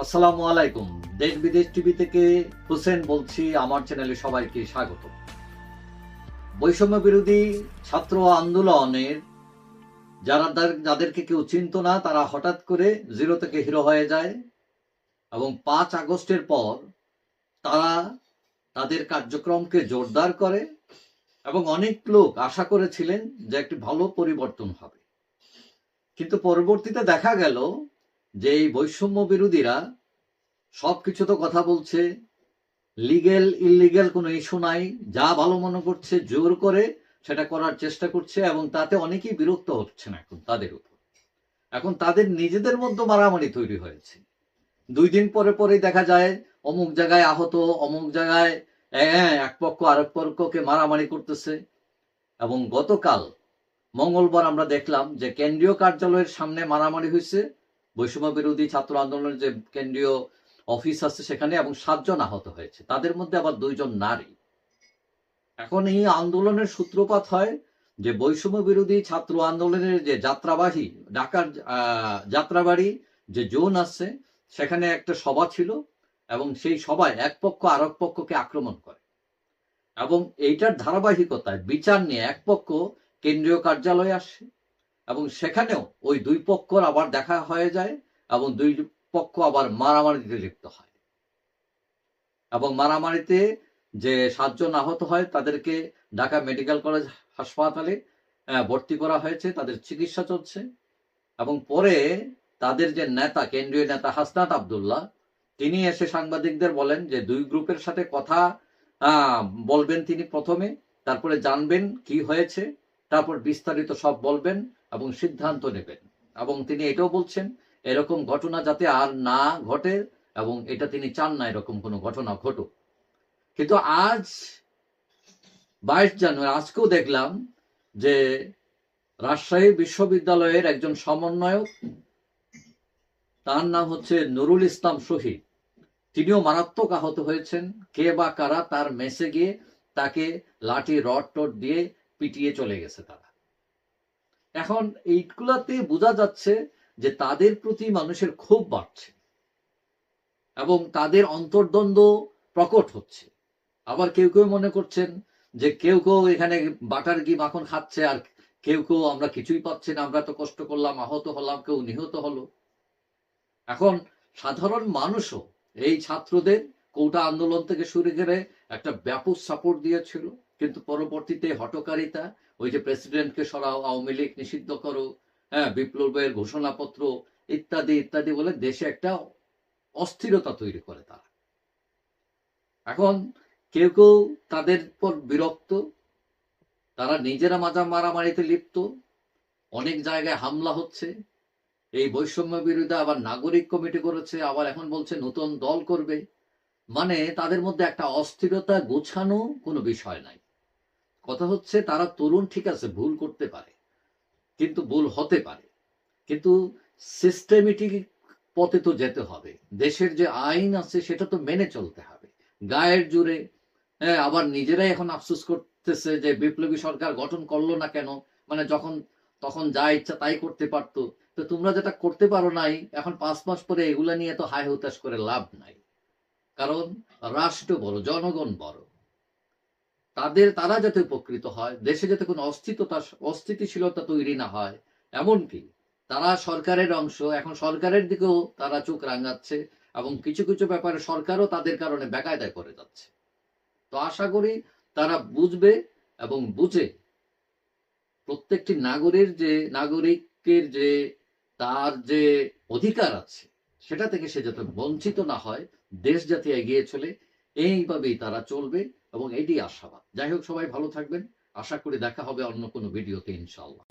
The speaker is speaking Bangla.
আসসালামু আলাইকুম। দেশ বিদেশ টিভি থেকে হোসেন বলছি। আমার চ্যানেলে সবাইকে স্বাগত। বৈষম্য বিরোধী ছাত্র আন্দোলনের যাদেরকে কেউ চিনত না, তারা হঠাৎ করে জিরো থেকে হিরো হয়ে যায় এবং 5 আগস্টের পর তারা তাদের কার্যক্রমকে জোরদার করে এবং অনেক লোক আশা করেছিলেন যে একটি ভালো পরিবর্তন হবে। কিন্তু পরবর্তীতে দেখা গেল যে এই বৈষম্য বিরোধীরা সবকিছু তো কথা বলছে, লিগেল ইললিগেল কোনো ইস্যু নাই, যা ভালো মনে করছে জোর করে সেটা করার চেষ্টা করছে এবং তাতে অনেকেই বিরক্ত হচ্ছেন এখন তাদের উপর। এখন তাদের নিজেদের মধ্যে মারামারি তৈরি হয়েছে। 2 দিন পরে পরেই দেখা যায় অমুক জায়গায় আহত, অমুক জায়গায় এক পক্ষ আরেক পক্ষকে মারামারি করতেছে। এবং গতকাল মঙ্গলবার আমরা দেখলাম যে কেন্দ্রীয় কার্যালয়ের সামনে মারামারি হয়েছে, বৈষম্য বিরোধী ছাত্র আন্দোলনের যে কেন্দ্রীয় অফিস আছে সেখানে, এবং 7 জন আহত হয়েছে, তাদের মধ্যে আবার 2 জন নারী। এখন এই আন্দোলনের সূত্রপাত হয় যে বৈষম্য বিরোধী ছাত্র আন্দোলনের যে যাত্রাবাহী ঢাকার যাত্রাবাড়ি যে জোন আছে সেখানে একটা সভা ছিল এবং সেই সভায় এক পক্ষ আরেক পক্ষকে আক্রমণ করে এবং এইটার ধারাবাহিকতায় বিচার নিয়ে এক পক্ষ কেন্দ্রীয় কার্যালয়ে আসে এবং সেখানেও ওই 2 পক্ষর আবার দেখা হয়ে যায় এবং 2 পক্ষ আবার মারামারিতে লিপ্ত হয় এবং মারামারিতে যে 7 জন আহত হয় তাদেরকে ঢাকা মেডিকেল কলেজ হাসপাতালে ভর্তি করা হয়েছে, তাদের চিকিৎসা চলছে। এবং পরে তাদের যে নেতা, কেন্দ্রীয় নেতা হাসনাত আব্দুল্লাহ, তিনি এসে সাংবাদিকদের বলেন যে 2 গ্রুপের সাথে কথা বলবেন তিনি প্রথমে, তারপরে জানবেন কি হয়েছে, তারপর বিস্তারিত সব বলবেন এবং সিদ্ধান্ত নেবেন। এবং তিনি এটাও বলছেন এরকম ঘটনা যাতে আর না ঘটে এবং এটা তিনি চান না এরকম কোনো ঘটনা ঘটুক। কিন্তু আজ 22 জানুয়ারি আজকেও দেখলাম যে রাজশাহী বিশ্ববিদ্যালয়ের একজন সমন্বয়ক, তার নাম হচ্ছে নুরুল ইসলাম শহীদ, তিনিও মারাত্মক আহত হয়েছেন। কে বা কারা তার মেসে গিয়ে তাকে লাঠি রড টড দিয়ে পিটিয়ে চলে গেছে তারা। এখন এইগুলাতে বোঝা যাচ্ছে যে তাদের প্রতি মানুষের ক্ষোভ বাড়ছে এবং তাদের অন্তর্দ্বন্দ্ব প্রকট হচ্ছে। আবার কেউ কেউ মনে করছেন যে কেউ কেউ এখানে বাটার ঘি মাখন খাচ্ছে আর কেউ কেউ আমরা কিছুই পাচ্ছি না, আমরা তো কষ্ট করলাম, আহত হলাম, কেউ নিহত হলো। এখন সাধারণ মানুষও এই ছাত্রদের কোটা আন্দোলন থেকে শুরু করে একটা ব্যাপক সাপোর্ট দিয়েছিল, কিন্তু পরবর্তীতে হঠকারিতা, ওই যে প্রেসিডেন্টকে সরাও, আওয়ামী লীগ নিষিদ্ধ করো, বিপ্লবের ঘোষণাপত্র ইত্যাদি ইত্যাদি বলে দেশে একটা অস্থিরতা তৈরি করে তারা। এখন কেউ কেউ তাদের পর বিরক্ত, তারা নিজেরা মারামারিতে লিপ্ত, অনেক জায়গায় হামলা হচ্ছে। এই বৈষম্য বিরোধী আবার নাগরিক কমিটি করেছে, আবার এখন বলছে নতুন দল করবে। মানে তাদের মধ্যে একটা অস্থিরতা, গোছানো কোনো বিষয় নাই। কথা হচ্ছে তারা তরুণ, ঠিক আছে, ভুল করতে পারে, কিন্তু ভুল হতে পারে, কিন্তু সিস্টেমেটিক পথে তো যেতে হবে। দেশের যে আইন আছে সেটা তো মেনে চলতে হবে গায়ের জোরে। আবার নিজেরাই এখন আফসোস করতেছে যে বিপ্লবী সরকার গঠন করলো না কেন, মানে যখন তখন যা ইচ্ছা তাই করতে পারতো। তো তোমরা যেটা করতে পারো নাই, এখন 5 মাস পরে এগুলা নিয়ে তো হায় হুতাশ করে লাভ নাই, কারণ রাষ্ট্র বড়, জনগণ বড়। তারা যাতে উপকৃত হয়, দেশে যাতে কোনো অস্থিতিশীলতা তৈরি না হয়, এমনকি তারা সরকারের অংশ, এখন সরকারের দিকেও তারা চোখ রাঙাচ্ছে এবং কিছু কিছু ব্যাপারে সরকারও তাদের কারণে বেকায়দায় পড়ে যাচ্ছে। তো আশা করি তারা বুঝবে এবং বুঝে প্রত্যেকটি নাগরিকের যে তার যে অধিকার আছে সেটা থেকে সে যাতে বঞ্চিত না হয়, দেশ যাতে এগিয়ে চলে, এইভাবেই তারা চলবে এবং এটি আশাবাদ। যাই হোক, সবাই ভালো থাকবেন। আশা করি দেখা হবে অন্য কোনো ভিডিওতে, ইনশাআল্লাহ।